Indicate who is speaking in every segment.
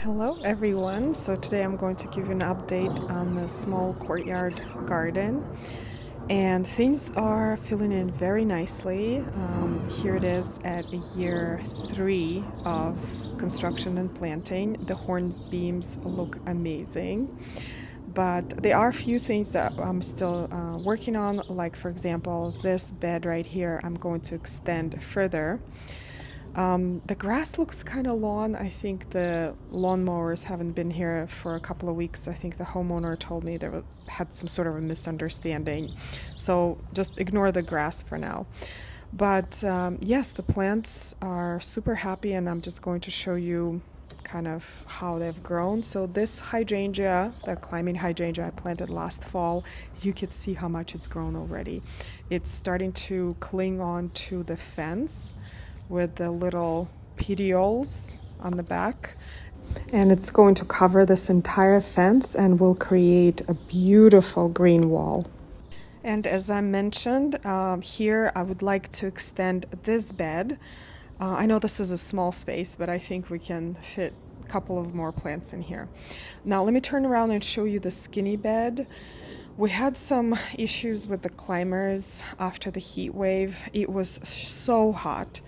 Speaker 1: Hello everyone. So today I'm going to give you an update on the small courtyard garden, and things are filling in very nicely. Here it is at year 3 of construction and planting. The horn beams look amazing, but there are a few things that I'm still working on, like for example this bed right here I'm going to extend further. The grass looks kind of lawn. I think the lawnmowers haven't been here for a couple of weeks. I think the homeowner told me had some sort of a misunderstanding. So just ignore the grass for now. But yes, the plants are super happy, and I'm just going to show you kind of how they've grown. So this hydrangea, the climbing hydrangea I planted last fall, you can see how much it's grown already. It's starting to cling on to the fence with the little petioles on the back, and it's going to cover this entire fence and will create a beautiful green wall. And as I mentioned, here I would like to extend this bed. I know this is a small space, but I think we can fit a couple of more plants in here. Now let me turn around and show you the skinny bed. We had some issues with the climbers after the heat wave. It was so hot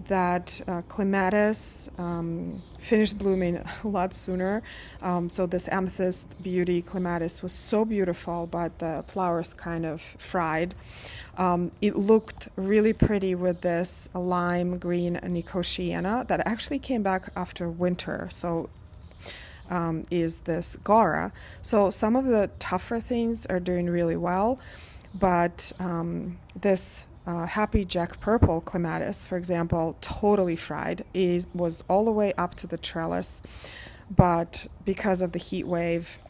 Speaker 1: that clematis finished blooming a lot sooner. So this amethyst beauty clematis was so beautiful, but the flowers kind of fried. It looked really pretty with this lime green nicotiana that actually came back after winter. So is this Gara. So some of the tougher things are doing really well, but this Happy Jack Purple clematis, for example, totally fried. It was all the way up to the trellis, but because of the heat wave,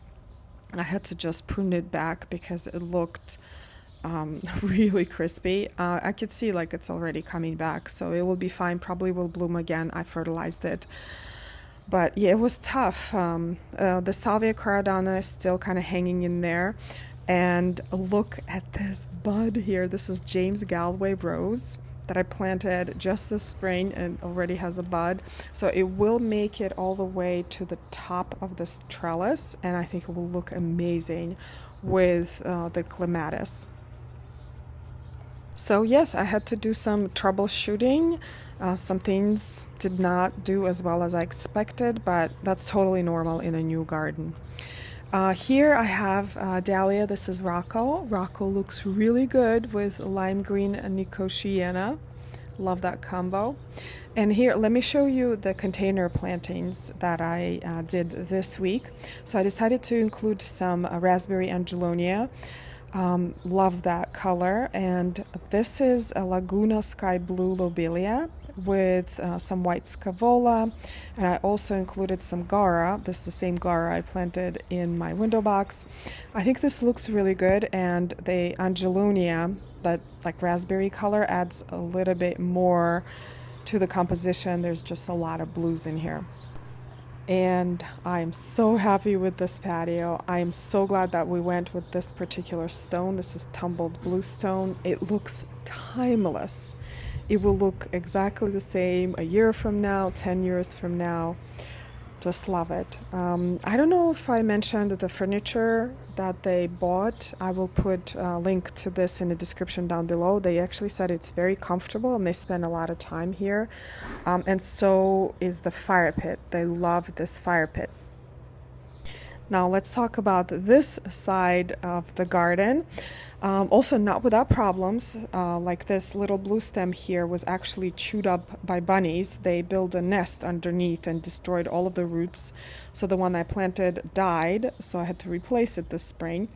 Speaker 1: I had to just prune it back because it looked really crispy. I could see like it's already coming back, so it will be fine. Probably will bloom again. I fertilized it. But yeah, it was tough. The Salvia caradana is still kind of hanging in there. And look at this bud here. This is James Galway rose that I planted just this spring and already has a bud. So it will make it all the way to the top of this trellis, and I think it will look amazing with the clematis. So yes, I had to do some troubleshooting. Some things did not do as well as I expected, but that's totally normal in a new garden. Here I have Dahlia. This is Rocco. Rocco looks really good with lime green and nicotiana. Love that combo. And here, let me show you the container plantings that I did this week. So I decided to include some raspberry angelonia. Love that color. And this is a Laguna Sky Blue lobelia with some white scavola, and I also included some Gara. This is the same Gara I planted in my window box. I think this looks really good, and the Angelonia, that like raspberry color, adds a little bit more to the composition. There's just a lot of blues in here. And I'm so happy with this patio. I am so glad that we went with this particular stone. This is tumbled bluestone. It looks timeless. It will look exactly the same a year from now, 10 years from now. Just love it. I don't know if I mentioned the furniture that they bought. I will put a link to this in the description down below. They actually said it's very comfortable and they spend a lot of time here. And so is the fire pit. They love this fire pit. Now let's talk about this side of the garden. Also not without problems, like this little blue stem here was actually chewed up by bunnies. They built a nest underneath and destroyed all of the roots. So the one I planted died, so I had to replace it this spring.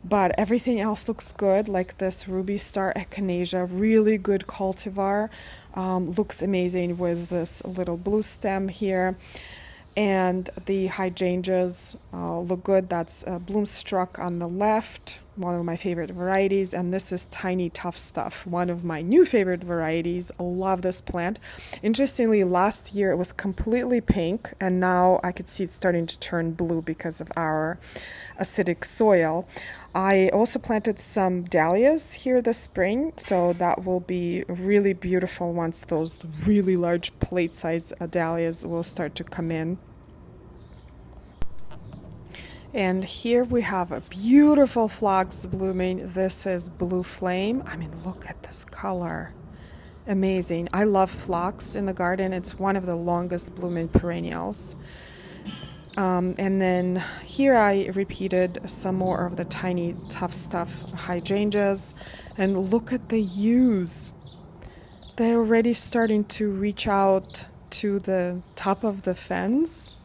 Speaker 1: But everything else looks good, like this ruby star echinacea, really good cultivar. Looks amazing with this little blue stem here. And the hydrangeas look good. That's Bloomstruck on the left, one of my favorite varieties. And this is Tiny Tough Stuff, one of my new favorite varieties. I love this plant. Interestingly, last year it was completely pink, and now I could see it's starting to turn blue because of our acidic soil. I also planted some dahlias here this spring, so that will be really beautiful once those really large plate size dahlias will start to come in. And here we have a beautiful phlox blooming. This is Blue Flame. I mean, look at this color. Amazing. I love phlox in the garden. It's one of the longest blooming perennials. And then here I repeated some more of the tiny tough stuff hydrangeas. And look at the yews. They're already starting to reach out to the top of the fence.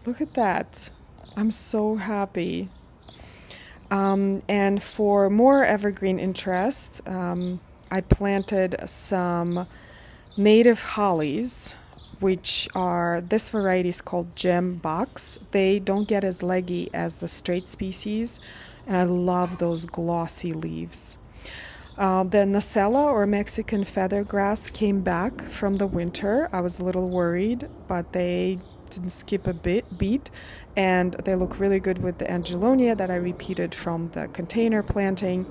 Speaker 1: Look at that. I'm so happy. And for more evergreen interest, I planted some native hollies, which are, this variety is called gem box. They don't get as leggy as the straight species, and I love those glossy leaves. The nacella or Mexican feathergrass came back from the winter. I was a little worried, but they didn't skip a beat, and they look really good with the Angelonia that I repeated from the container planting.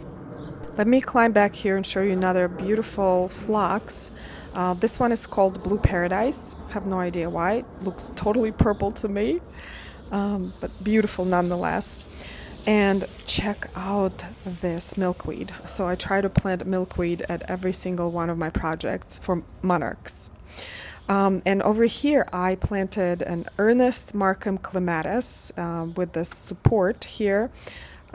Speaker 1: Let me climb back here and show you another beautiful phlox. This one is called Blue Paradise. I have no idea why. It looks totally purple to me, but beautiful nonetheless. And check out this milkweed. So I try to plant milkweed at every single one of my projects for monarchs. And over here I planted an Ernest Markham clematis with this support here.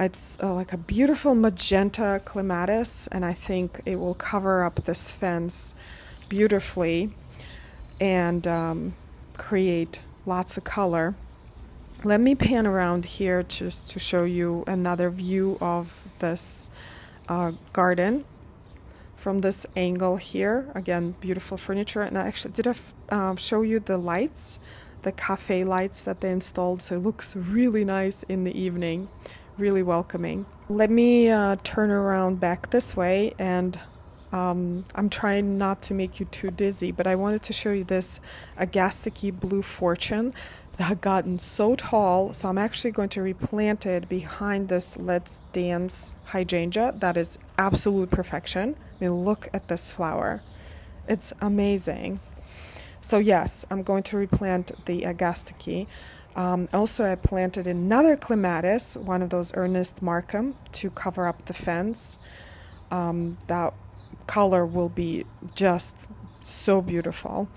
Speaker 1: It's like a beautiful magenta clematis, and I think it will cover up this fence beautifully and create lots of color. Let me pan around here just to show you another view of this garden from this angle here. Again, beautiful furniture. And I actually did show you the lights, the cafe lights that they installed, so it looks really nice in the evening, really welcoming. Let me turn around back this way, and I'm trying not to make you too dizzy, but I wanted to show you this Agastache Blue Fortune that had gotten so tall, so I'm actually going to replant it behind this Let's Dance hydrangea. That is absolute perfection. I mean, look at this flower. It's amazing. So yes, I'm going to replant the Agastache. Also, I planted another clematis, one of those Ernest Markham, to cover up the fence. That color will be just so beautiful.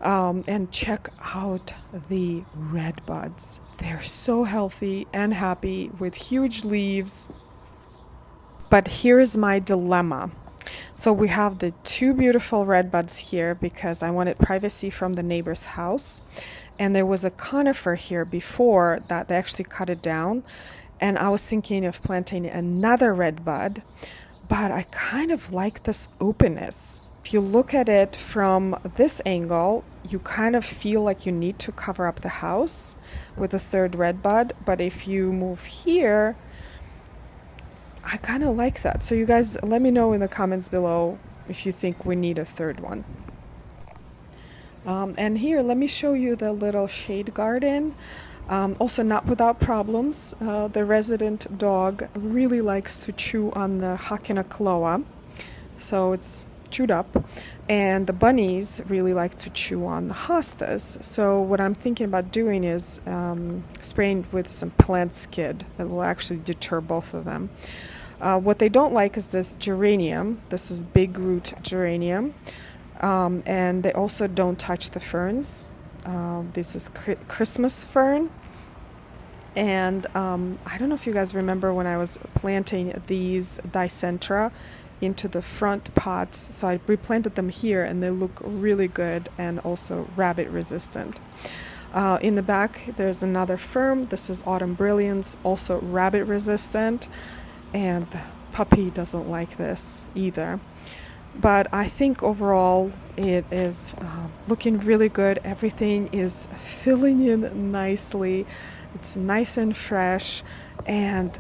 Speaker 1: And check out the red buds. They're so healthy and happy with huge leaves. But here's my dilemma. So we have the two beautiful red buds here because I wanted privacy from the neighbor's house. And there was a conifer here before that they actually cut it down. And I was thinking of planting another red bud, but I kind of like this openness. If you look at it from this angle, you kind of feel like you need to cover up the house with a third red bud. But if you move here, I kind of like that. So you guys, let me know in the comments below if you think we need a third one. And here, let me show you the little shade garden. Also not without problems. The resident dog really likes to chew on the Hakinakloa, so it's chewed up, and the bunnies really like to chew on the hostas. So what I'm thinking about doing is spraying with some plant skid that will actually deter both of them. What they don't like is this geranium. This is big root geranium. And they also don't touch the ferns. This is Christmas fern. And I don't know if you guys remember when I was planting these dicentra into the front pots. So I replanted them here and they look really good and also rabbit resistant. In the back, there's another fern. This is Autumn Brilliance, also rabbit resistant. And the puppy doesn't like this either. But I think overall it is looking really good. Everything is filling in nicely. It's nice and fresh, and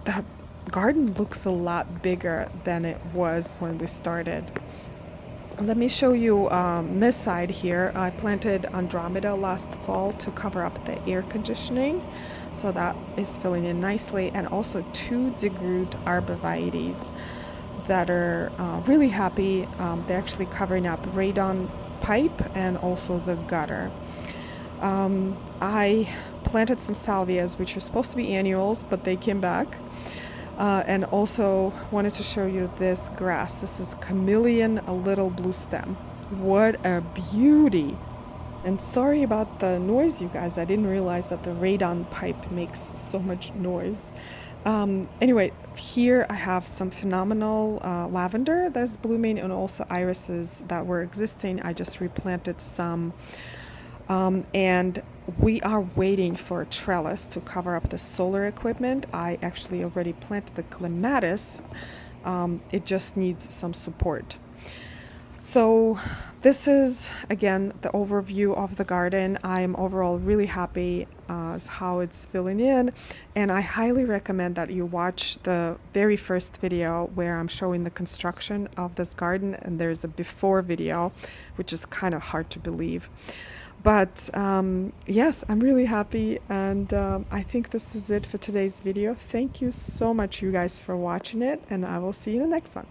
Speaker 1: the garden looks a lot bigger than it was when we started. Let me show you this side here. I planted Andromeda last fall to cover up the air conditioning. So that is filling in nicely, and also two degroot arborvitaes that are really happy. They're actually covering up radon pipe and also the gutter. I planted some salvias, which are supposed to be annuals, but they came back. And also wanted to show you this grass. This is Chameleon, a little blue stem. What a beauty! And sorry about the noise, you guys. I didn't realize that the radon pipe makes so much noise. Anyway, here I have some phenomenal lavender that's blooming, and also irises that were existing. I just replanted some. And we are waiting for a trellis to cover up the solar equipment. I actually already planted the clematis. It just needs some support. So this is, again, the overview of the garden. I am overall really happy as how it's filling in, and I highly recommend that you watch the very first video where I'm showing the construction of this garden, and there's a before video, which is kind of hard to believe. But yes, I'm really happy, and I think this is it for today's video. Thank you so much, you guys, for watching it, and I will see you in the next one.